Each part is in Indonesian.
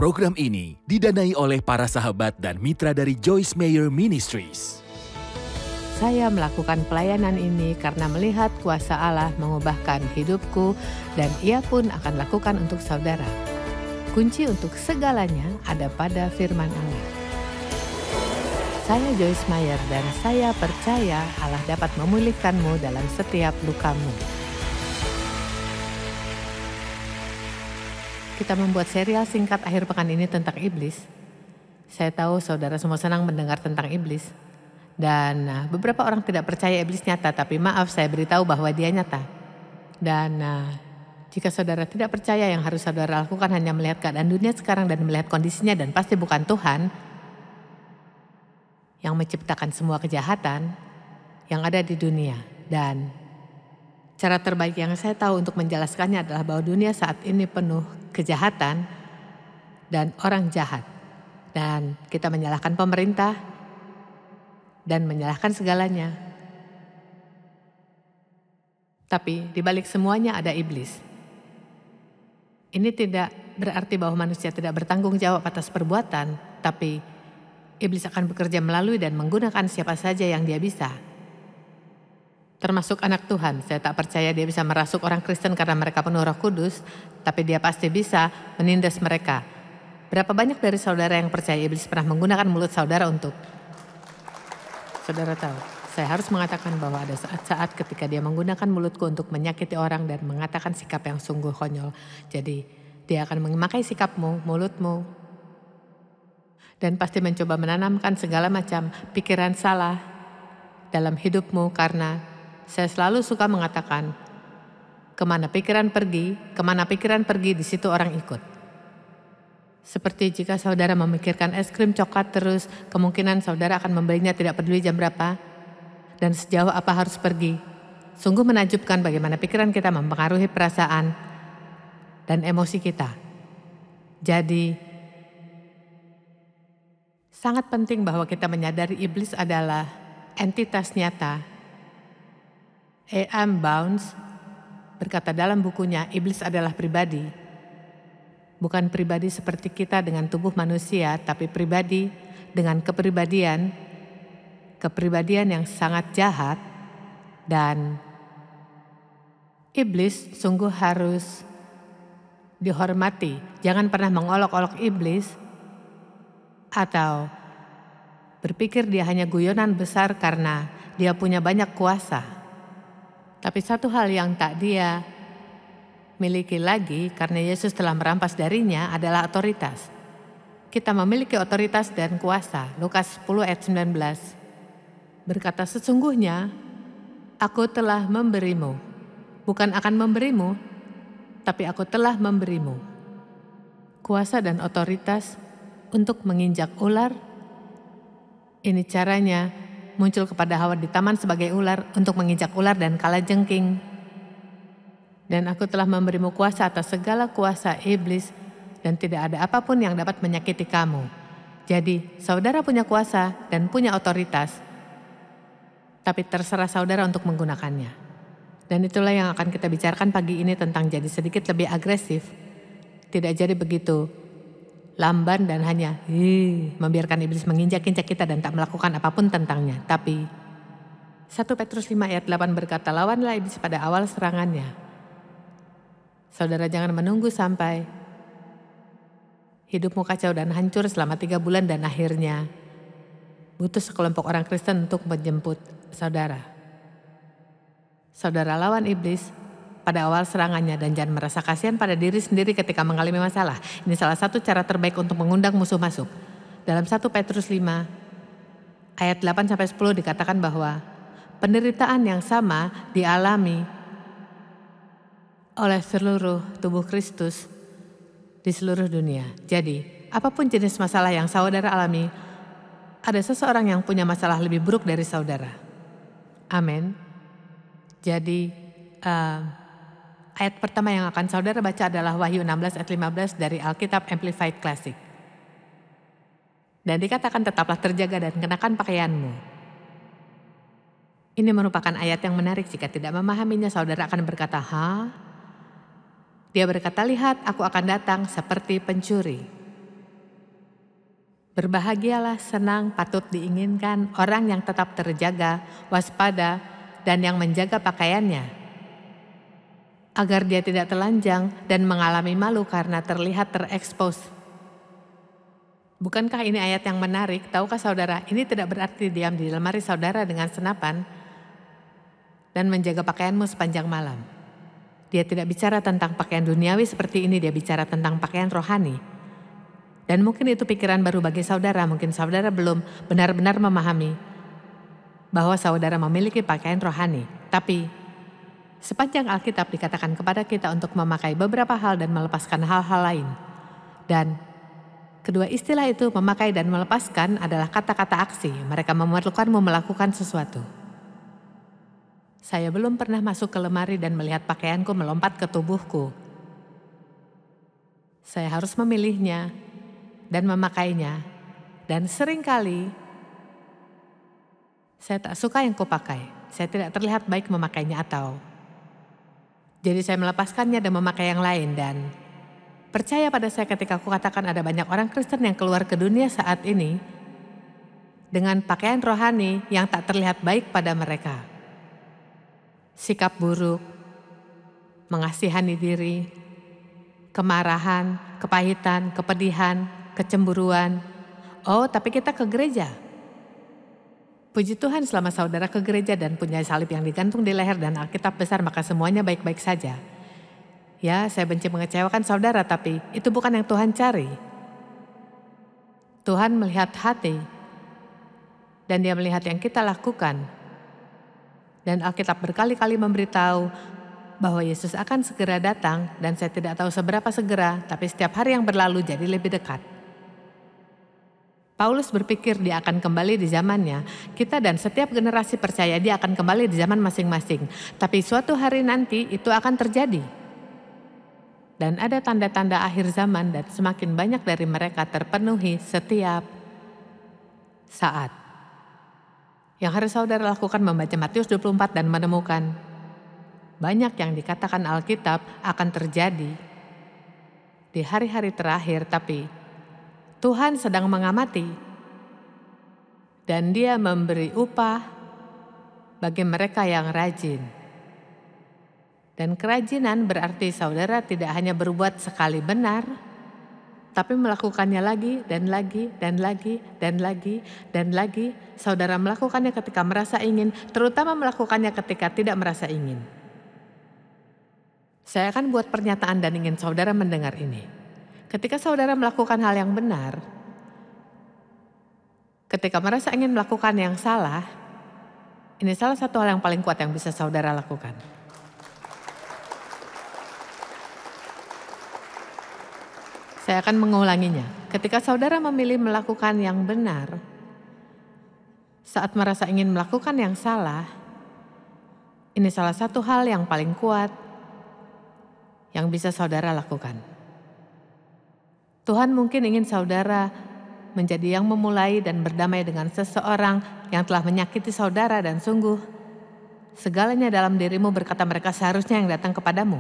Program ini didanai oleh para sahabat dan mitra dari Joyce Meyer Ministries. Saya melakukan pelayanan ini karena melihat kuasa Allah mengubahkan hidupku dan Ia pun akan lakukan untuk saudara. Kunci untuk segalanya ada pada firman Allah. Saya Joyce Meyer dan saya percaya Allah dapat memulihkanmu dalam setiap lukamu. Kita membuat serial singkat akhir pekan ini tentang iblis. Saya tahu saudara semua senang mendengar tentang iblis. Dan beberapa orang tidak percaya iblis nyata, tapi maaf saya beritahu bahwa dia nyata. Dan jika saudara tidak percaya, yang harus saudara lakukan hanya melihat keadaan dunia sekarang dan melihat kondisinya, dan pasti bukan Tuhan yang menciptakan semua kejahatan yang ada di dunia. Dan cara terbaik yang saya tahu untuk menjelaskannya adalah bahwa dunia saat ini penuh kejahatan dan orang jahat. Dan kita menyalahkan pemerintah dan menyalahkan segalanya. Tapi di balik semuanya ada iblis. Ini tidak berarti bahwa manusia tidak bertanggung jawab atas perbuatan, tapi iblis akan bekerja melalui dan menggunakan siapa saja yang dia bisa. Termasuk anak Tuhan. Saya tak percaya dia bisa merasuk orang Kristen karena mereka penuh Roh Kudus, tapi dia pasti bisa menindas mereka. Berapa banyak dari saudara yang percaya iblis pernah menggunakan mulut saudara untuk... Saudara tahu, saya harus mengatakan bahwa ada saat-saat ketika dia menggunakan mulutku untuk menyakiti orang dan mengatakan sikap yang sungguh konyol. Jadi dia akan memakai sikapmu, mulutmu, dan pasti mencoba menanamkan segala macam pikiran salah dalam hidupmu, karena saya selalu suka mengatakan, kemana pikiran pergi, di situ orang ikut. Seperti jika saudara memikirkan es krim coklat terus, kemungkinan saudara akan membelinya tidak peduli jam berapa dan sejauh apa harus pergi. Sungguh menakjubkan bagaimana pikiran kita mempengaruhi perasaan dan emosi kita. Jadi, sangat penting bahwa kita menyadari iblis adalah entitas nyata. A.M. Bounds berkata dalam bukunya, iblis adalah pribadi. Bukan pribadi seperti kita dengan tubuh manusia, tapi pribadi dengan kepribadian yang sangat jahat. Dan iblis sungguh harus dihormati. Jangan pernah mengolok-olok iblis atau berpikir dia hanya guyonan besar karena dia punya banyak kuasa. Tapi satu hal yang tak dia miliki lagi karena Yesus telah merampas darinya adalah otoritas. Kita memiliki otoritas dan kuasa. Lukas 10 ayat 19 berkata, sesungguhnya aku telah memberimu, bukan akan memberimu, tapi aku telah memberimu kuasa dan otoritas untuk menginjak ular. Ini caranya muncul kepada Hawa di taman sebagai ular untuk menginjak ular dan kalajengking. Dan aku telah memberimu kuasa atas segala kuasa iblis, dan tidak ada apapun yang dapat menyakiti kamu. Jadi, saudara punya kuasa dan punya otoritas, tapi terserah saudara untuk menggunakannya. Dan itulah yang akan kita bicarakan pagi ini tentang jadi sedikit lebih agresif. Tidak jadi begitu lamban dan hanya membiarkan iblis menginjak-injak kita dan tak melakukan apapun tentangnya. Tapi 1 Petrus 5 ayat 8 berkata, lawanlah iblis pada awal serangannya. Saudara jangan menunggu sampai hidupmu kacau dan hancur selama 3 bulan dan akhirnya butuh sekelompok orang Kristen untuk menjemput saudara. Saudara lawan iblis pada awal serangannya dan jangan merasa kasihan pada diri sendiri ketika mengalami masalah. Ini salah satu cara terbaik untuk mengundang musuh masuk. Dalam 1 Petrus 5 ayat 8-10 dikatakan bahwa penderitaan yang sama dialami oleh seluruh tubuh Kristus di seluruh dunia. Jadi, apapun jenis masalah yang saudara alami, ada seseorang yang punya masalah lebih buruk dari saudara. Amin. Jadi, ayat pertama yang akan saudara baca adalah Wahyu 16 ayat 15 dari Alkitab Amplified Classic. Dan dikatakan tetaplah terjaga dan kenakan pakaianmu. Ini merupakan ayat yang menarik. Jika tidak memahaminya, saudara akan berkata, Dia berkata, lihat aku akan datang seperti pencuri. Berbahagialah, senang, patut diinginkan orang yang tetap terjaga, waspada, dan yang menjaga pakaiannya, agar dia tidak telanjang dan mengalami malu karena terlihat terekspos. Bukankah ini ayat yang menarik? Tahukah saudara, ini tidak berarti diam di lemari saudara dengan senapan dan menjaga pakaianmu sepanjang malam. Dia tidak bicara tentang pakaian duniawi seperti ini, dia bicara tentang pakaian rohani. Dan mungkin itu pikiran baru bagi saudara, mungkin saudara belum benar-benar memahami bahwa saudara memiliki pakaian rohani. Tapi sepanjang Alkitab dikatakan kepada kita untuk memakai beberapa hal dan melepaskan hal-hal lain. Dan kedua istilah itu, memakai dan melepaskan, adalah kata-kata aksi. Mereka memerlukanmu melakukan sesuatu. Saya belum pernah masuk ke lemari dan melihat pakaianku melompat ke tubuhku. Saya harus memilihnya dan memakainya. Dan seringkali saya tak suka yang kupakai. Saya tidak terlihat baik memakainya jadi saya melepaskannya dan memakai yang lain. Dan percaya pada saya ketika aku katakan ada banyak orang Kristen yang keluar ke dunia saat ini dengan pakaian rohani yang tak terlihat baik pada mereka. Sikap buruk, mengasihani diri, kemarahan, kepahitan, kepedihan, kecemburuan. Oh, tapi kita ke gereja. Puji Tuhan, selama saudara ke gereja dan punya salib yang digantung di leher dan Alkitab besar, maka semuanya baik-baik saja. Ya, saya benci mengecewakan saudara, tapi itu bukan yang Tuhan cari. Tuhan melihat hati, dan Dia melihat yang kita lakukan. Dan Alkitab berkali-kali memberitahu bahwa Yesus akan segera datang, dan saya tidak tahu seberapa segera, tapi setiap hari yang berlalu jadi lebih dekat. Paulus berpikir dia akan kembali di zamannya. Kita dan setiap generasi percaya dia akan kembali di zaman masing-masing. Tapi suatu hari nanti itu akan terjadi. Dan ada tanda-tanda akhir zaman dan semakin banyak dari mereka terpenuhi setiap saat. Yang harus saudara lakukan membaca Matius 24 dan menemukan banyak yang dikatakan Alkitab akan terjadi di hari-hari terakhir, tapi Tuhan sedang mengamati dan Dia memberi upah bagi mereka yang rajin. Dan kerajinan berarti saudara tidak hanya berbuat sekali benar, tapi melakukannya lagi dan lagi dan lagi dan lagi dan lagi. Saudara melakukannya ketika merasa ingin, terutama melakukannya ketika tidak merasa ingin. Saya akan buat pernyataan dan ingin saudara mendengar ini. Ketika saudara melakukan hal yang benar, ketika merasa ingin melakukan yang salah, ini salah satu hal yang paling kuat yang bisa saudara lakukan. Saya akan mengulanginya. Ketika saudara memilih melakukan yang benar, saat merasa ingin melakukan yang salah, ini salah satu hal yang paling kuat yang bisa saudara lakukan. Tuhan mungkin ingin saudara menjadi yang memulai dan berdamai dengan seseorang yang telah menyakiti saudara dan sungguh segalanya dalam dirimu berkata mereka seharusnya yang datang kepadamu.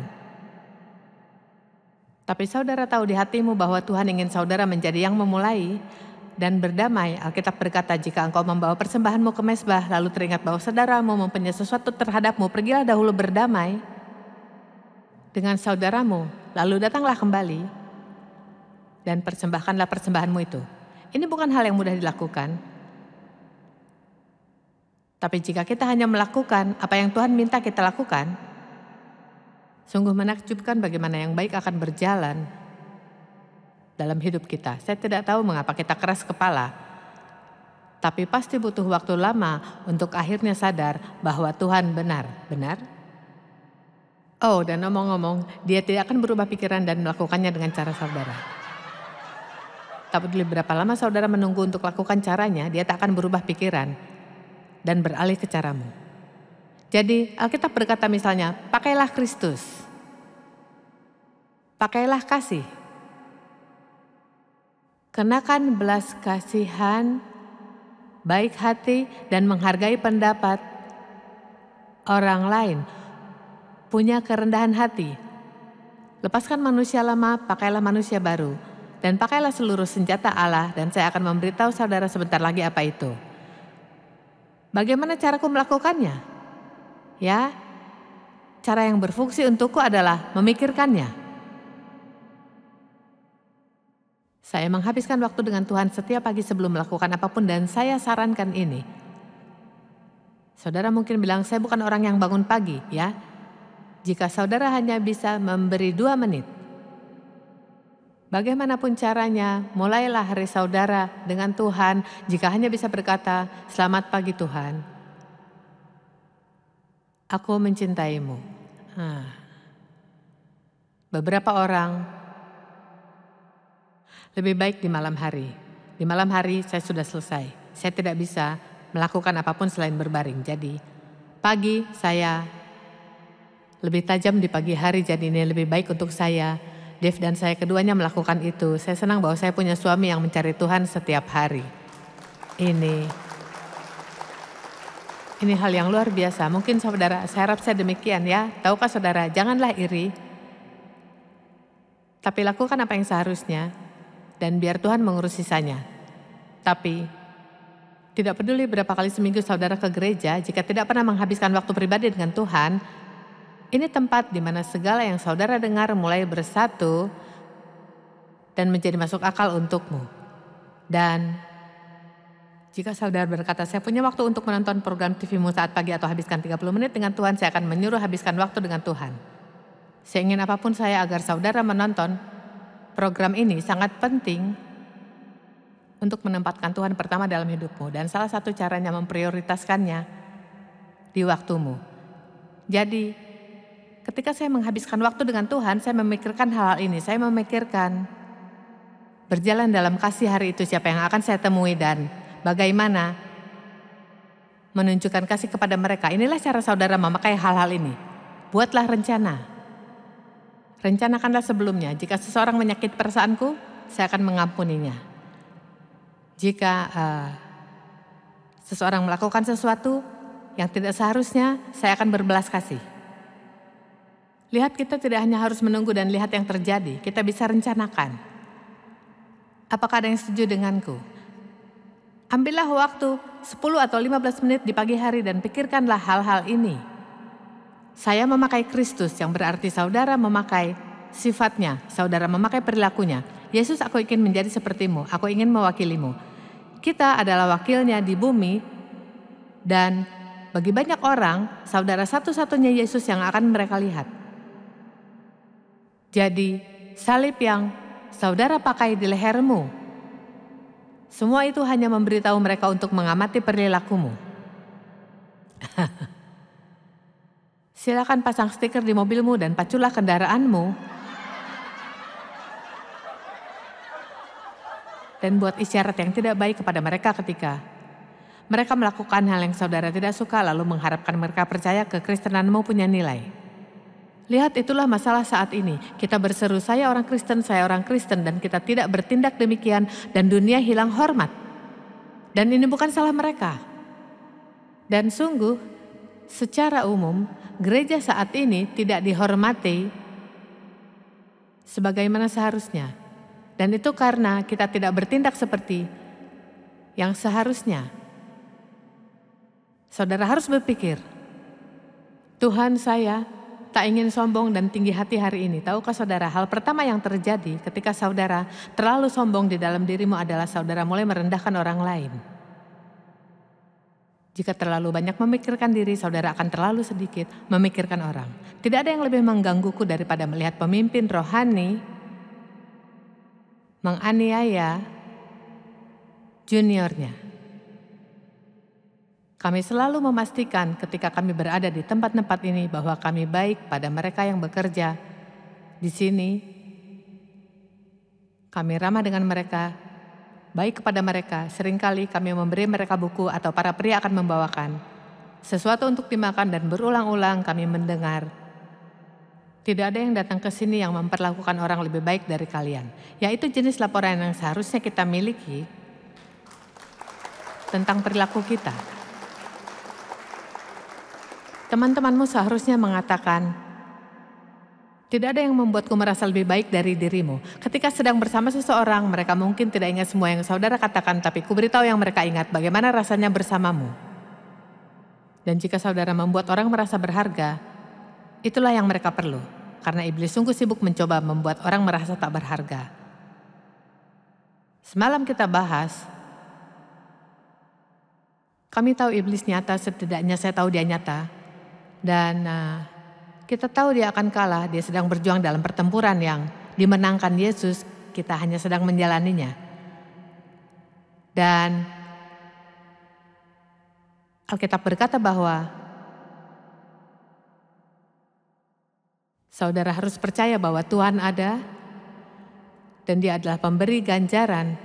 Tapi saudara tahu di hatimu bahwa Tuhan ingin saudara menjadi yang memulai dan berdamai. Alkitab berkata, jika engkau membawa persembahanmu ke mezbah lalu teringat bahwa saudaramu mempunyai sesuatu terhadapmu, pergilah dahulu berdamai dengan saudaramu, lalu datanglah kembali dan persembahkanlah persembahanmu itu. Ini bukan hal yang mudah dilakukan. Tapi jika kita hanya melakukan apa yang Tuhan minta kita lakukan, sungguh menakjubkan bagaimana yang baik akan berjalan dalam hidup kita. Saya tidak tahu mengapa kita keras kepala, tapi pasti butuh waktu lama untuk akhirnya sadar bahwa Tuhan benar. Benar? Oh, dan ngomong-ngomong, Dia tidak akan berubah pikiran dan melakukannya dengan cara saudara. Tak peduli berapa lama saudara menunggu untuk lakukan caranya, Dia tak akan berubah pikiran dan beralih ke caramu. Jadi Alkitab berkata misalnya, pakailah Kristus, pakailah kasih, kenakan belas kasihan, baik hati dan menghargai pendapat orang lain, punya kerendahan hati. Lepaskan manusia lama, pakailah manusia baru. Dan pakailah seluruh senjata Allah dan saya akan memberitahu saudara sebentar lagi apa itu. Bagaimana caraku melakukannya? Ya, cara yang berfungsi untukku adalah memikirkannya. Saya menghabiskan waktu dengan Tuhan setiap pagi sebelum melakukan apapun dan saya sarankan ini. Saudara mungkin bilang, saya bukan orang yang bangun pagi, ya. Jika saudara hanya bisa memberi 2 menit, bagaimanapun caranya, mulailah hari saudara dengan Tuhan. Jika hanya bisa berkata, selamat pagi Tuhan, aku mencintaimu. Beberapa orang lebih baik di malam hari. Di malam hari saya sudah selesai. Saya tidak bisa melakukan apapun selain berbaring. Jadi pagi saya lebih tajam di pagi hari, jadi ini lebih baik untuk saya. Dave dan saya keduanya melakukan itu. Saya senang bahwa saya punya suami yang mencari Tuhan setiap hari. Ini hal yang luar biasa. Mungkin saudara, saya harap saya demikian ya. Tahukah saudara, janganlah iri. Tapi lakukan apa yang seharusnya. Dan biar Tuhan mengurus sisanya. Tapi tidak peduli berapa kali seminggu saudara ke gereja, jika tidak pernah menghabiskan waktu pribadi dengan Tuhan, ini tempat di mana segala yang saudara dengar mulai bersatu dan menjadi masuk akal untukmu. Dan jika saudara berkata, saya punya waktu untuk menonton program TV-mu saat pagi atau habiskan 30 menit dengan Tuhan, saya akan menyuruh habiskan waktu dengan Tuhan. Saya ingin apapun saya agar saudara menonton program ini sangat penting untuk menempatkan Tuhan pertama dalam hidupmu. Dan salah satu caranya memprioritaskannya di waktumu. Jadi ketika saya menghabiskan waktu dengan Tuhan, saya memikirkan hal-hal ini. Saya memikirkan berjalan dalam kasih hari itu siapa yang akan saya temui dan bagaimana menunjukkan kasih kepada mereka. Inilah cara saudara memakai hal-hal ini. Buatlah rencana. Rencanakanlah sebelumnya. Jika seseorang menyakiti perasaanku, saya akan mengampuninya. Jika seseorang melakukan sesuatu yang tidak seharusnya, saya akan berbelas kasih. Lihat, kita tidak hanya harus menunggu dan lihat yang terjadi, kita bisa rencanakan. Apakah ada yang setuju denganku? Ambillah waktu 10 atau 15 menit di pagi hari dan pikirkanlah hal-hal ini. Saya memakai Kristus, yang berarti saudara memakai sifatnya, saudara memakai perilakunya. Yesus, aku ingin menjadi sepertimu, aku ingin mewakilimu. Kita adalah wakilnya di bumi dan bagi banyak orang, saudara satu-satunya Yesus yang akan mereka lihat. Jadi salib yang saudara pakai di lehermu, semua itu hanya memberitahu mereka untuk mengamati perilakumu. Silakan pasang stiker di mobilmu dan paculah kendaraanmu. Dan buat isyarat yang tidak baik kepada mereka ketika mereka melakukan hal yang saudara tidak suka lalu mengharapkan mereka percaya kekristenanmu punya nilai. Lihat, itulah masalah saat ini. Kita berseru, saya orang Kristen, dan kita tidak bertindak demikian dan dunia hilang hormat. Dan ini bukan salah mereka. Dan sungguh, secara umum, gereja saat ini tidak dihormati sebagaimana seharusnya. Dan itu karena kita tidak bertindak seperti yang seharusnya. Saudara harus berpikir, Tuhan, saya tak ingin sombong dan tinggi hati hari ini. Tahukah saudara, hal pertama yang terjadi ketika saudara terlalu sombong di dalam dirimu adalah saudara mulai merendahkan orang lain. Jika terlalu banyak memikirkan diri, saudara akan terlalu sedikit memikirkan orang. Tidak ada yang lebih menggangguku daripada melihat pemimpin rohani menganiaya juniornya. Kami selalu memastikan ketika kami berada di tempat-tempat ini bahwa kami baik pada mereka yang bekerja di sini. Kami ramah dengan mereka, baik kepada mereka. Seringkali kami memberi mereka buku atau para pria akan membawakan sesuatu untuk dimakan dan berulang-ulang kami mendengar, tidak ada yang datang ke sini yang memperlakukan orang lebih baik dari kalian. Yaitu jenis laporan yang seharusnya kita miliki tentang perilaku kita. Teman-temanmu seharusnya mengatakan, Tidak ada yang membuatku merasa lebih baik dari dirimu. Ketika sedang bersama seseorang, mereka mungkin tidak ingat semua yang saudara katakan, tapi kuberitahu yang mereka ingat bagaimana rasanya bersamamu. Dan jika saudara membuat orang merasa berharga, itulah yang mereka perlu. Karena iblis sungguh sibuk mencoba membuat orang merasa tak berharga. Semalam kita bahas, kami tahu iblis nyata, setidaknya saya tahu dia nyata. Dan kita tahu dia akan kalah, dia sedang berjuang dalam pertempuran yang dimenangkan Yesus, kita hanya sedang menjalaninya. Dan Alkitab berkata bahwa saudara harus percaya bahwa Tuhan ada dan dia adalah pemberi ganjaran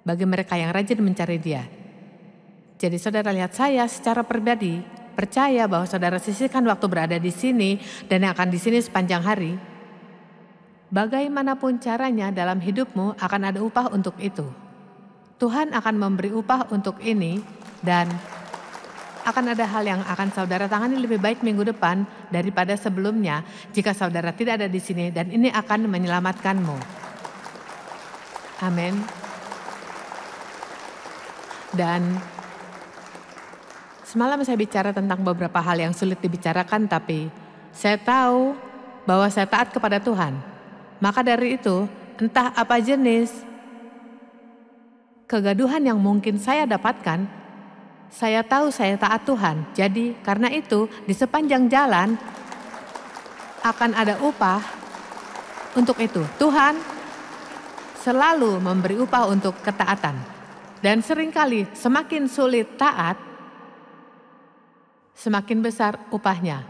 bagi mereka yang rajin mencari dia. Jadi saudara lihat saya secara pribadi, percaya bahwa saudara sisihkan waktu berada di sini dan yang akan di sini sepanjang hari. Bagaimanapun caranya dalam hidupmu akan ada upah untuk itu. Tuhan akan memberi upah untuk ini dan akan ada hal yang akan saudara tangani lebih baik minggu depan daripada sebelumnya jika saudara tidak ada di sini dan ini akan menyelamatkanmu. Amin. Dan semalam saya bicara tentang beberapa hal yang sulit dibicarakan, tapi saya tahu bahwa saya taat kepada Tuhan. Maka dari itu, entah apa jenis kegaduhan yang mungkin saya dapatkan, saya tahu saya taat Tuhan. Jadi karena itu di sepanjang jalan akan ada upah untuk itu. Tuhan selalu memberi upah untuk ketaatan. Dan seringkali semakin sulit taat, semakin besar upahnya.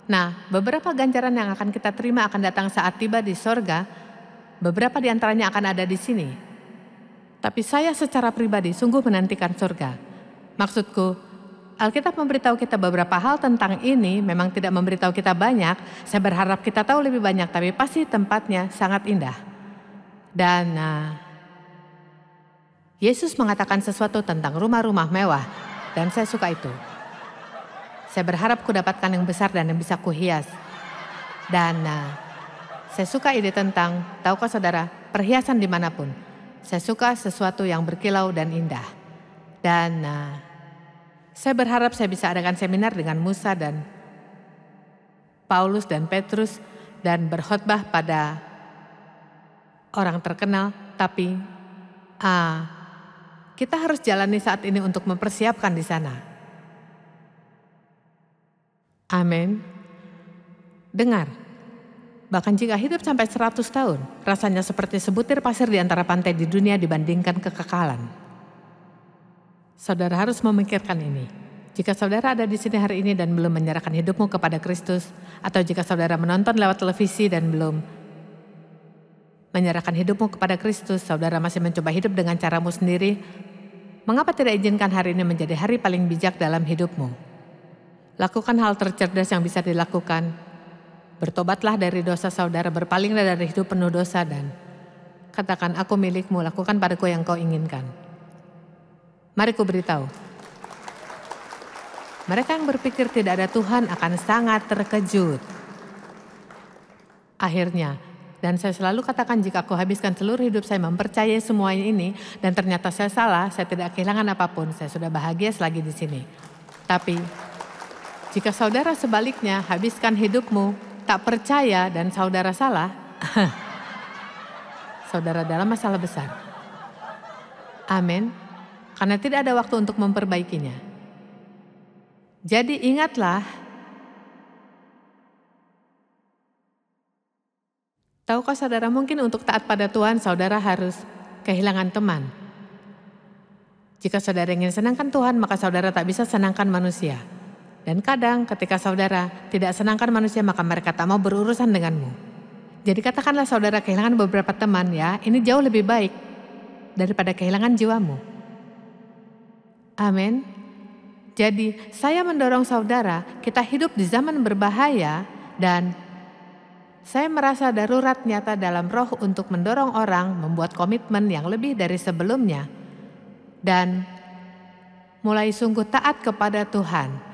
Nah, beberapa ganjaran yang akan kita terima akan datang saat tiba di sorga. Beberapa di antaranya akan ada di sini. Tapi saya secara pribadi sungguh menantikan sorga. Maksudku, Alkitab memberitahu kita beberapa hal tentang ini, memang tidak memberitahu kita banyak. Saya berharap kita tahu lebih banyak, tapi pasti tempatnya sangat indah. Dan Yesus mengatakan sesuatu tentang rumah-rumah mewah, dan saya suka itu. Saya berharap kudapatkan yang besar dan yang bisa kuhias. Dan saya suka ide tentang, tahukah saudara, perhiasan dimanapun. Saya suka sesuatu yang berkilau dan indah. Dan saya berharap saya bisa adakan seminar dengan Musa dan Paulus dan Petrus dan berkhotbah pada orang terkenal. Tapi kita harus jalani saat ini untuk mempersiapkan di sana. Amin. Dengar, bahkan jika hidup sampai 100 tahun, rasanya seperti sebutir pasir di antara pantai di dunia dibandingkan kekekalan. Saudara harus memikirkan ini. Jika saudara ada di sini hari ini dan belum menyerahkan hidupmu kepada Kristus, atau jika saudara menonton lewat televisi dan belum menyerahkan hidupmu kepada Kristus, saudara masih mencoba hidup dengan caramu sendiri, mengapa tidak izinkan hari ini menjadi hari paling bijak dalam hidupmu? Lakukan hal tercerdas yang bisa dilakukan. Bertobatlah dari dosa saudara, berpalinglah dari hidup penuh dosa dan katakan, aku milikmu, lakukan padaku yang kau inginkan. Mari ku beritahu. Mereka yang berpikir tidak ada Tuhan akan sangat terkejut. Akhirnya, dan saya selalu katakan jika aku habiskan seluruh hidup saya mempercayai semua ini dan ternyata saya salah, saya tidak kehilangan apapun, saya sudah bahagia selagi di sini. Tapi jika saudara sebaliknya habiskan hidupmu tak percaya dan saudara salah, saudara dalam masalah besar. Amin. Karena tidak ada waktu untuk memperbaikinya. Jadi ingatlah, tahukah saudara mungkin untuk taat pada Tuhan saudara harus kehilangan teman. Jika saudara ingin senangkan Tuhan maka saudara tak bisa senangkan manusia. Dan kadang ketika saudara tidak senangkan manusia maka mereka tak mau berurusan denganmu. Jadi katakanlah saudara kehilangan beberapa teman ya, ini jauh lebih baik daripada kehilangan jiwamu. Amin. Jadi saya mendorong saudara, kita hidup di zaman berbahaya dan saya merasa darurat nyata dalam roh untuk mendorong orang membuat komitmen yang lebih dari sebelumnya. Dan mulai sungguh taat kepada Tuhan.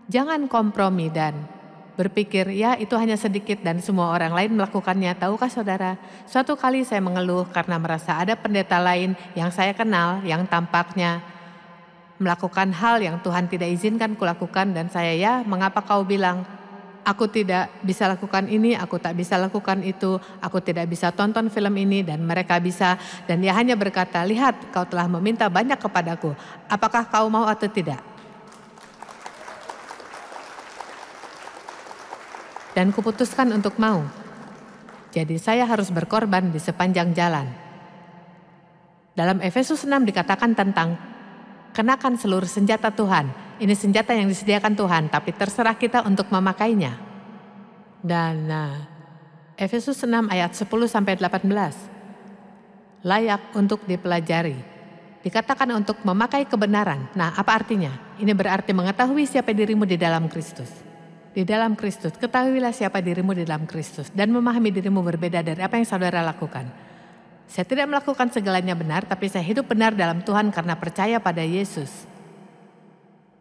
Jangan kompromi dan berpikir, ya itu hanya sedikit dan semua orang lain melakukannya. Tahukah saudara, suatu kali saya mengeluh karena merasa ada pendeta lain yang saya kenal yang tampaknya melakukan hal yang Tuhan tidak izinkan kulakukan, dan saya, ya mengapa kau bilang, aku tidak bisa lakukan ini, aku tak bisa lakukan itu, aku tidak bisa tonton film ini dan mereka bisa. Dan dia hanya berkata, lihat kau telah meminta banyak kepadaku, apakah kau mau atau tidak? Dan kuputuskan untuk mau. Jadi saya harus berkorban di sepanjang jalan. Dalam Efesus 6 dikatakan tentang kenakan seluruh senjata Tuhan. Ini senjata yang disediakan Tuhan, tapi terserah kita untuk memakainya. Dan Efesus 6 ayat 10-18. Layak untuk dipelajari. Dikatakan untuk memakai kebenaran. Nah, apa artinya? Ini berarti mengetahui siapa dirimu di dalam Kristus. Di dalam Kristus, ketahuilah siapa dirimu di dalam Kristus dan memahami dirimu berbeda dari apa yang saudara lakukan. Saya tidak melakukan segalanya benar, tapi saya hidup benar dalam Tuhan karena percaya pada Yesus.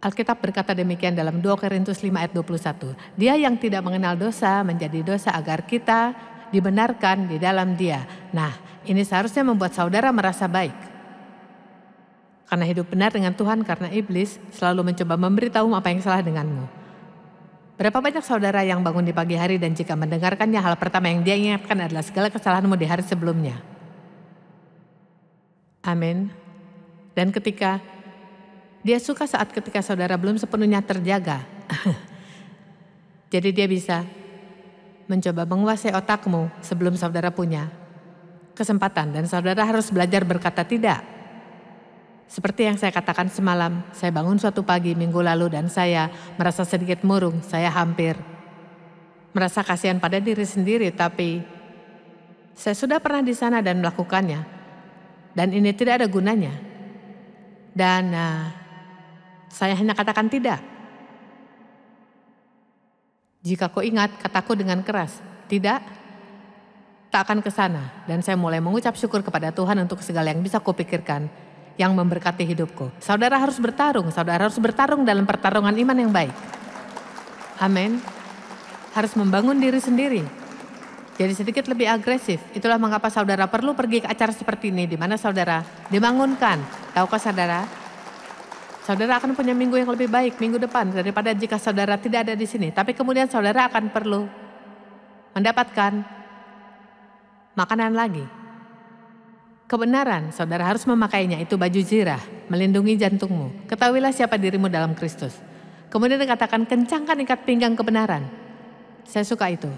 Alkitab berkata demikian dalam 2 Korintus 5 ayat 21. Dia yang tidak mengenal dosa menjadi dosa agar kita dibenarkan di dalam Dia. Nah, ini seharusnya membuat saudara merasa baik. Karena hidup benar dengan Tuhan, karena iblis selalu mencoba memberitahu apa yang salah denganmu. Berapa banyak saudara yang bangun di pagi hari dan jika mendengarkannya, hal pertama yang dia ingatkan adalah segala kesalahanmu di hari sebelumnya. Amin. Dan ketika dia suka saat ketika saudara belum sepenuhnya terjaga. Jadi dia bisa mencoba menguasai otakmu sebelum saudara punya kesempatan. Dan saudara harus belajar berkata tidak. Seperti yang saya katakan semalam, saya bangun suatu pagi minggu lalu dan saya merasa sedikit murung. Saya hampir merasa kasihan pada diri sendiri, tapi saya sudah pernah di sana dan melakukannya. Dan ini tidak ada gunanya. Dan saya hanya katakan tidak. Jika kau ingat kataku dengan keras, tidak, tak akan ke sana. Dan saya mulai mengucap syukur kepada Tuhan untuk segala yang bisa kupikirkan yang memberkati hidupku. Saudara harus bertarung dalam pertarungan iman yang baik. Amin. Harus membangun diri sendiri. Jadi sedikit lebih agresif. Itulah mengapa saudara perlu pergi ke acara seperti ini, di mana saudara dibangunkan. Tahukah saudara? Saudara akan punya minggu yang lebih baik minggu depan daripada jika saudara tidak ada di sini. Tapi kemudian saudara akan perlu mendapatkan makanan lagi. Kebenaran, saudara harus memakainya, itu baju zirah, melindungi jantungmu. Ketahuilah siapa dirimu dalam Kristus. Kemudian dikatakan kencangkan ikat pinggang kebenaran. Saya suka itu.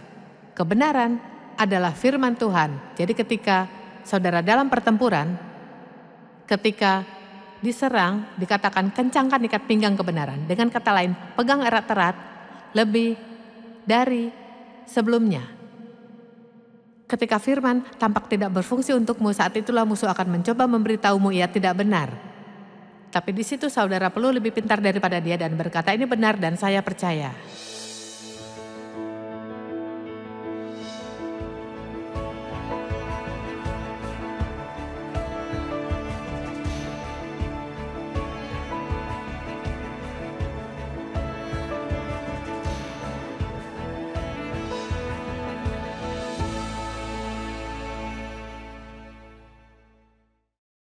Kebenaran adalah firman Tuhan. Jadi ketika saudara dalam pertempuran, ketika diserang, dikatakan kencangkan ikat pinggang kebenaran. Dengan kata lain, pegang erat-erat lebih dari sebelumnya. Ketika firman tampak tidak berfungsi untukmu, saat itulah musuh akan mencoba memberitahumu ia tidak benar. Tapi di situ saudara perlu lebih pintar daripada dia dan berkata ini benar dan saya percaya.